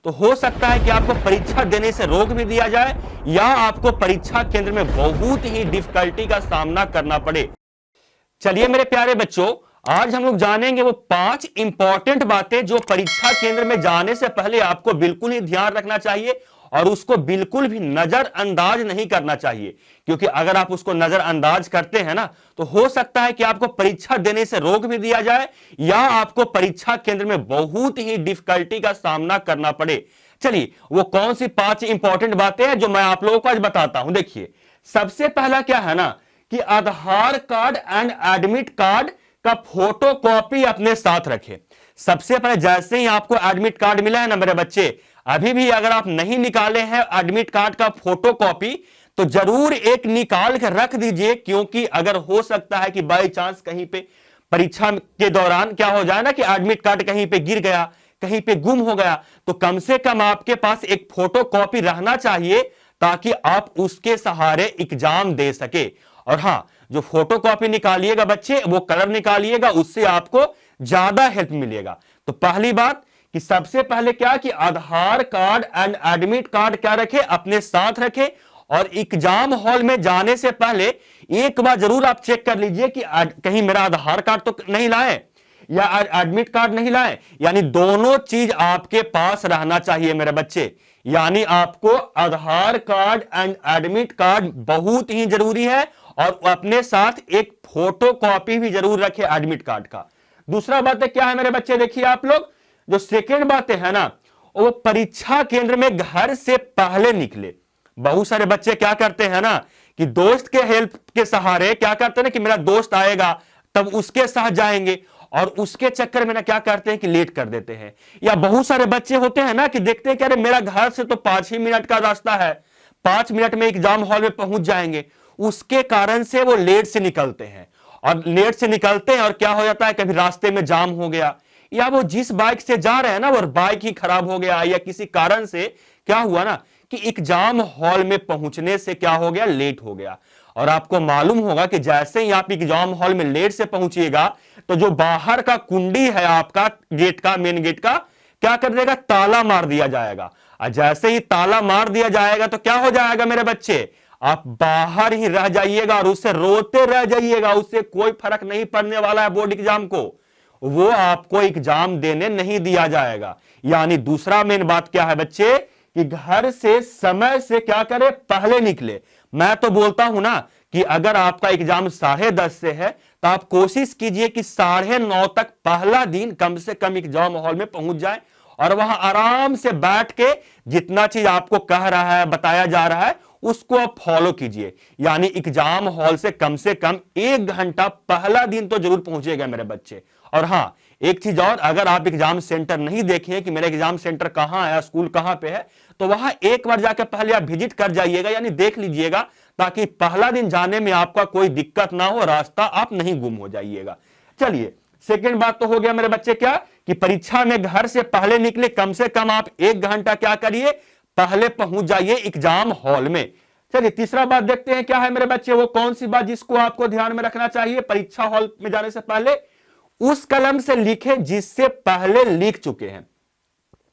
तो हो सकता है कि आपको परीक्षा देने से रोक भी दिया जाए या आपको परीक्षा केंद्र में बहुत ही डिफिकल्टी का सामना करना पड़े। चलिए मेरे प्यारे बच्चों, आज हम लोग जानेंगे वो 5 इंपॉर्टेंट बातें जो परीक्षा केंद्र में जाने से पहले आपको बिल्कुल ही ध्यान रखना चाहिए और उसको बिल्कुल भी नजरअंदाज नहीं करना चाहिए, क्योंकि अगर आप उसको नजरअंदाज करते हैं ना तो हो सकता है कि आपको परीक्षा देने से रोक भी दिया जाए या आपको परीक्षा केंद्र में बहुत ही डिफिकल्टी का सामना करना पड़े। चलिए वो कौन सी 5 इंपॉर्टेंट बातें हैं जो मैं आप लोगों को आज बताता हूं। देखिए, सबसे पहला क्या है ना कि आधार कार्ड एंड एडमिट कार्ड का फोटो कॉपी अपने साथ रखें। सबसे पहले जैसे ही आपको एडमिट कार्ड मिला है ना मेरे बच्चे, अभी भी अगर आप नहीं निकाले हैं एडमिट कार्ड का फोटो कॉपी तो जरूर एक निकाल कर रख दीजिए, क्योंकि अगर हो सकता है कि बाई चांस कहीं पे परीक्षा के दौरान क्या हो जाए ना कि एडमिट कार्ड कहीं पे गिर गया, कहीं पे गुम हो गया, तो कम से कम आपके पास एक फोटो कॉपी रहना चाहिए ताकि आप उसके सहारे एग्जाम दे सके। और हां, जो फोटो कॉपी निकालिएगा बच्चे वो कलर निकालिएगा, उससे आपको ज्यादा हेल्प मिलेगा। तो पहली बात कि सबसे पहले क्या कि आधार कार्ड एंड एडमिट कार्ड क्या रखे अपने साथ रखे, और एग्जाम हॉल में जाने से पहले एक बार जरूर आप चेक कर लीजिए कि कहीं मेरा आधार कार्ड तो नहीं लाए या एडमिट कार्ड नहीं लाए, यानी दोनों चीज आपके पास रहना चाहिए मेरे बच्चे। यानी आपको आधार कार्ड एंड एडमिट कार्ड बहुत ही जरूरी है और अपने साथ एक फोटो कॉपी भी जरूर रखे एडमिट कार्ड का। दूसरा बात है क्या है मेरे बच्चे, देखिए आप लोग जो सेकेंड बात है ना वो परीक्षा केंद्र में घर से पहले निकले। बहुत सारे बच्चे क्या करते हैं ना कि दोस्त के हेल्प के सहारे क्या करते हैं ना कि मेरा दोस्त आएगा तब उसके साथ जाएंगे, और उसके चक्कर में ना क्या करते हैं कि लेट कर देते हैं। या बहुत सारे बच्चे होते हैं ना कि देखते हैं कि अरे मेरा घर से तो 5 ही मिनट का रास्ता है, 5 मिनट में एग्जाम हॉल में पहुंच जाएंगे, उसके कारण से वो लेट से निकलते हैं। और लेट से निकलते हैं और क्या हो जाता है, कभी रास्ते में जाम हो गया या वो जिस बाइक से जा रहे हैं ना वो बाइक ही खराब हो गया, या किसी कारण से क्या हुआ ना कि एग्जाम हॉल में पहुंचने से क्या हो गया, लेट हो गया। और आपको मालूम होगा कि जैसे ही आप एग्जाम हॉल में लेट से पहुंचिएगा तो जो बाहर का कुंडी है आपका गेट का, मेन गेट का, क्या कर देगा, ताला मार दिया जाएगा। और जैसे ही ताला मार दिया जाएगा तो क्या हो जाएगा मेरे बच्चे, आप बाहर ही रह जाइएगा और उससे रोते रह जाइएगा, उससे कोई फर्क नहीं पड़ने वाला है बोर्ड एग्जाम को, वो आपको एग्जाम देने नहीं दिया जाएगा। यानी दूसरा मेन बात क्या है बच्चे कि घर से समय से क्या करें, पहले निकले। मैं तो बोलता हूं ना कि अगर आपका एग्जाम 10:30 से है तो आप कोशिश कीजिए कि 9:30 तक पहला दिन कम से कम एग्जाम हॉल में पहुंच जाए और वहां आराम से बैठ के जितना चीज आपको कह रहा है, बताया जा रहा है, उसको आप फॉलो कीजिए। यानी एग्जाम हॉल से कम 1 घंटा पहला दिन तो जरूर पहुंचेगा मेरे बच्चे। और हां, एक चीज और, अगर आप एग्जाम सेंटर नहीं देखें कि मेरा एग्जाम सेंटर कहां है, स्कूल कहां पे है, तो वहां एक बार जाकर पहले आप विजिट कर जाइएगा, यानी देख लीजिएगा, ताकि पहला दिन जाने में आपका कोई दिक्कत ना हो, रास्ता आप नहीं गुम हो जाइएगा। चलिए, सेकेंड बात तो हो गया मेरे बच्चे क्या कि परीक्षा में घर से पहले निकले, कम से कम आप 1 घंटा क्या करिए, पहले पहुंच जाइए एग्जाम हॉल में। चलिए तीसरा बात देखते हैं क्या है मेरे बच्चे, वो कौन सी बात जिसको आपको ध्यान में रखना चाहिए परीक्षा हॉल में जाने से पहले, उस कलम से लिखे जिससे पहले लिख चुके हैं।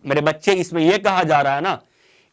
मेरे बच्चे इसमें यह कहा जा रहा है ना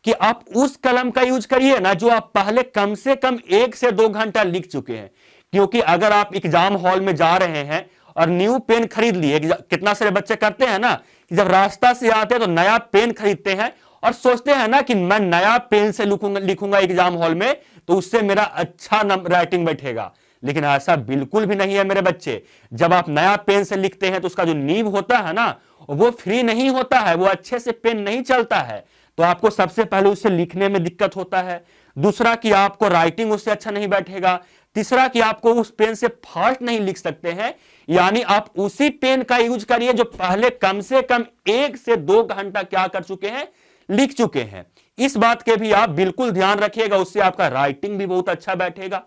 कि आप उस कलम का यूज करिए ना जो आप पहले कम से कम 1 से 2 घंटा लिख चुके हैं। क्योंकि अगर आप एग्जाम हॉल में जा रहे हैं और न्यू पेन खरीद लिए, कितना सारे बच्चे करते हैं ना कि जब रास्ता से आते हैं तो नया पेन खरीदते हैं और सोचते हैं ना कि मैं नया पेन से लिखूंगा एग्जाम हॉल में तो उससे मेरा अच्छा राइटिंग बैठेगा। लेकिन ऐसा बिल्कुल भी नहीं है मेरे बच्चे। जब आप नया पेन से लिखते हैं तो उसका जो नीब होता है ना वो फ्री नहीं होता है, वो अच्छे से पेन नहीं चलता है, तो आपको सबसे पहले उससे लिखने में दिक्कत होता है। दूसरा कि आपको राइटिंग उससे अच्छा नहीं बैठेगा। तीसरा कि आपको उस पेन से फास्ट नहीं लिख सकते हैं। यानी आप उसी पेन का यूज करिए जो पहले कम से कम 1 से 2 घंटा क्या कर चुके हैं, लिख चुके हैं। इस बात के भी आप बिल्कुल ध्यान रखिएगा, उससे आपका राइटिंग भी बहुत अच्छा बैठेगा,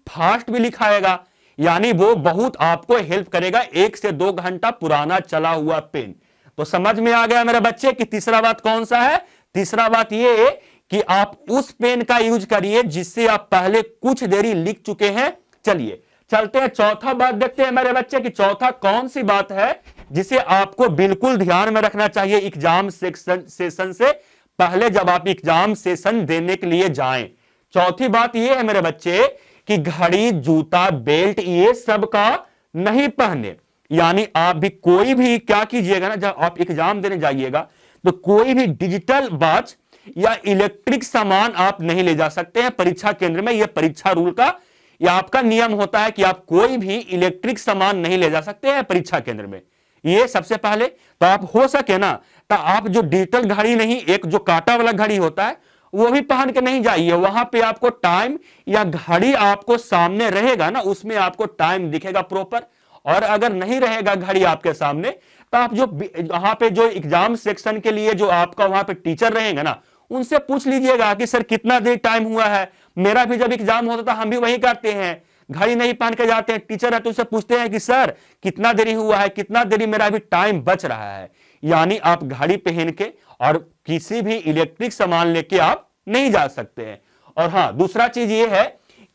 फास्ट भी लिखाएगा, यानी वो बहुत आपको हेल्प करेगा 1 से 2 घंटा पुराना चला हुआ पेन। तो समझ में आ गया मेरे बच्चे कि तीसरा बात कौन सा है। तीसरा बात ये कि आप उस पेन का यूज करिए जिससे आप पहले कुछ देरी लिख चुके हैं। चलिए चलते हैं चौथा बात देखते हैं मेरे बच्चे कि चौथा कौन सी बात है जिसे आपको बिल्कुल ध्यान में रखना चाहिए एग्जाम सेशन से पहले, जब आप एग्जाम सेशन देने के लिए जाएं। चौथी बात यह है मेरे बच्चे कि घड़ी, जूता, बेल्ट ये सब का नहीं पहने। यानी आप भी कोई भी क्या कीजिएगा ना, जब आप एग्जाम देने जाइएगा तो कोई भी डिजिटल वॉच या इलेक्ट्रिक सामान आप नहीं ले जा सकते हैं परीक्षा केंद्र में। यह परीक्षा रूल का या आपका नियम होता है कि आप कोई भी इलेक्ट्रिक सामान नहीं ले जा सकते हैं परीक्षा केंद्र में। ये सबसे पहले तो आप हो सके ना तो आप जो डिजिटल घड़ी नहीं, एक जो कांटा वाला घड़ी होता है वो भी पहन के नहीं जाइए। वहां पे आपको टाइम या घड़ी आपको सामने रहेगा ना, उसमें आपको टाइम दिखेगा प्रॉपर। और अगर नहीं रहेगा घड़ी आपके सामने तो आप जो वहां पे जो एग्जाम सेक्शन के लिए जो आपका वहां पे टीचर रहेंगे ना, उनसे पूछ लीजिएगा कि सर कितना देर टाइम हुआ है। मेरा भी जब एग्जाम होता था हम भी वही करते हैं, घड़ी नहीं पहन के जाते हैं। टीचर है तो उससे पूछते हैं कि सर कितना देरी हुआ है, कितना देरी मेरा भी टाइम बच रहा है। यानी आप घड़ी पहन के और किसी भी इलेक्ट्रिक सामान लेके आप नहीं जा सकते हैं। और हाँ, दूसरा चीज ये है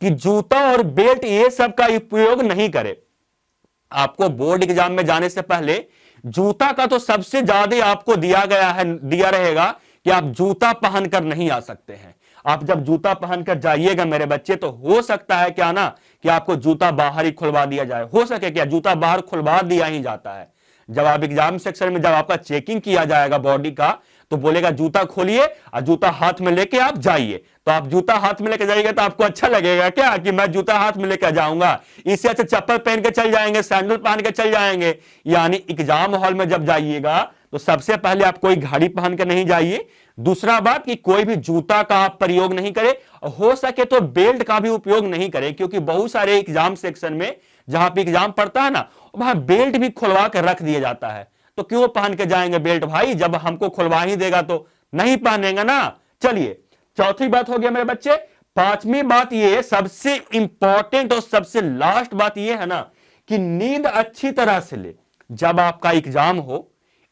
कि जूता और बेल्ट ये सब का उपयोग नहीं करें। आपको बोर्ड एग्जाम में जाने से पहले जूता का तो सबसे ज्यादा आपको दिया रहेगा कि आप जूता पहनकर नहीं आ सकते हैं। आप जब जूता पहनकर जाइएगा मेरे बच्चे तो हो सकता है क्या ना कि आपको जूता बाहर ही खुलवा दिया जाए। हो सके क्या जूता बाहर खुलवा दिया ही जाता है। जब आप एग्जाम सेक्शन में जब आपका चेकिंग किया जाएगा बॉडी का तो बोलेगा जूता खोलिए और जूता हाथ में लेके आप जाइए। तो आप जूता हाथ में लेके जाइएगा तो आपको अच्छा लगेगा क्या कि मैं जूता हाथ में लेकर जाऊंगा। इससे अच्छा चप्पल पहन के चल जाएंगे, सैंडल पहन के चल जाएंगे। यानी एग्जाम हॉल में जब जाइएगा तो सबसे पहले आप कोई घड़ी पहन के नहीं जाइए। दूसरा बात कि कोई भी जूता का आप प्रयोग नहीं करें, हो सके तो बेल्ट का भी उपयोग नहीं करें, क्योंकि बहुत सारे एग्जाम सेक्शन में जहां पे एग्जाम पड़ता है ना वहां बेल्ट भी खुलवा के रख दिया जाता है। तो क्यों पहन के जाएंगे बेल्ट भाई, जब हमको खुलवा ही देगा तो नहीं पहनेंगे ना। चलिए, चौथी बात हो गया मेरे बच्चे। पांचवी बात ये सबसे इंपॉर्टेंट और सबसे लास्ट बात ये है ना कि नींद अच्छी तरह से ले। जब आपका एग्जाम हो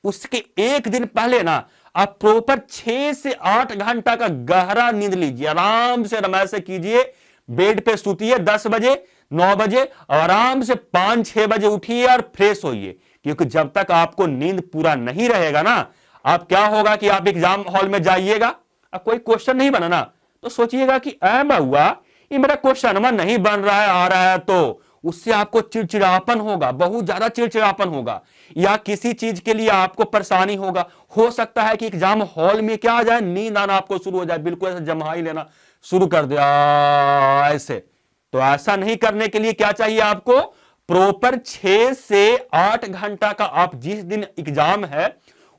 उसके एक दिन पहले ना आप प्रॉपर 6 से 8 घंटा का गहरा नींद लीजिए। आराम से रमायश से कीजिए, बेड पे सूतिए 10 बजे 9 बजे, आराम से 5-6 बजे उठिए और फ्रेश होइए। क्योंकि जब तक आपको नींद पूरा नहीं रहेगा ना, आप क्या होगा कि आप एग्जाम हॉल में जाइएगा, अब कोई क्वेश्चन नहीं बना ना तो सोचिएगा कि हुआ ये मेरा क्वेश्चन नहीं बन रहा है, आ रहा है, तो उससे आपको चिड़चिड़ापन होगा, बहुत ज्यादा चिड़चिड़ापन होगा, या किसी चीज के लिए आपको परेशानी होगा। हो सकता है कि एग्जाम हॉल में क्या आ जाए, नींद आना आपको शुरू हो जाए, बिल्कुल ऐसे जम्हाई लेना शुरू कर दिया ऐसे। तो ऐसा नहीं करने के लिए क्या चाहिए आपको, प्रॉपर 6 से 8 घंटा का आप जिस दिन एग्जाम है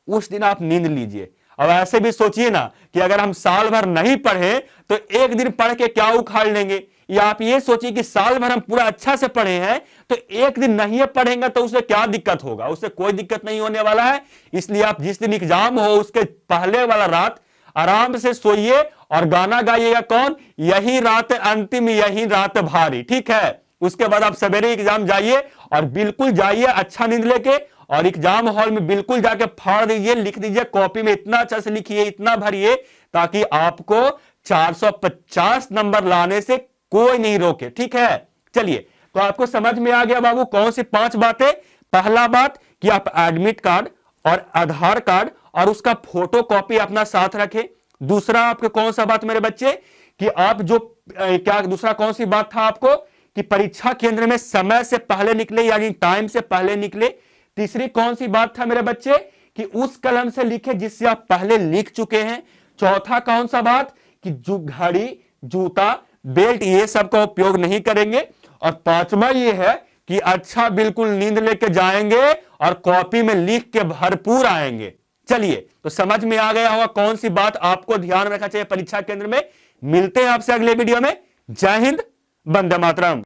उस दिन आप नींद लीजिए। अब ऐसे भी सोचिए ना कि अगर हम साल भर नहीं पढ़े तो एक दिन पढ़ के क्या उखाड़ लेंगे, या आप ये सोचिए कि साल भर हम पूरा अच्छा से पढ़े हैं तो एक दिन नहीं पढ़ेंगे तो उससे क्या दिक्कत होगा, उससे कोई दिक्कत नहीं होने वाला है। इसलिए आप जिस दिन एग्जाम हो उसके पहले वाला रात आराम से सोइए और गाना गाइएगा। कौन, यही रात अंतिम, यही रात भारी, ठीक है। उसके बाद आप सवेरे एग्जाम जाइए और बिल्कुल जाइए अच्छा नींद लेके, और एग्जाम हॉल में बिल्कुल जाके फाड़ दीजिए, लिख दीजिए कॉपी में, इतना अच्छा से लिखिए, इतना भरिए ताकि आपको 450 नंबर लाने से कोई नहीं रोके, ठीक है। चलिए, तो आपको समझ में आ गया बाबू कौन सी 5 बातें। पहला बात कि आप एडमिट कार्ड और आधार कार्ड और उसका फोटो कॉपी अपना साथ रखें। दूसरा आपको कौन सा बात मेरे बच्चे कि आप जो क्या दूसरा कौन सी बात था आपको कि परीक्षा केंद्र में समय से पहले निकले, यानी टाइम से पहले निकले। तीसरी कौन सी बात था मेरे बच्चे कि उस कलम से लिखे जिससे आप पहले लिख चुके हैं। चौथा कौन सा बात कि जो घड़ी, जूता, बेल्ट ये सब का उपयोग नहीं करेंगे। और पांचवा ये है कि अच्छा बिल्कुल नींद लेके जाएंगे और कॉपी में लिख के भरपूर आएंगे। चलिए, तो समझ में आ गया होगा कौन सी बात आपको ध्यान रखना चाहिए परीक्षा केंद्र में। मिलते हैं आपसे अगले वीडियो में। जय हिंद, वंदे मातरम।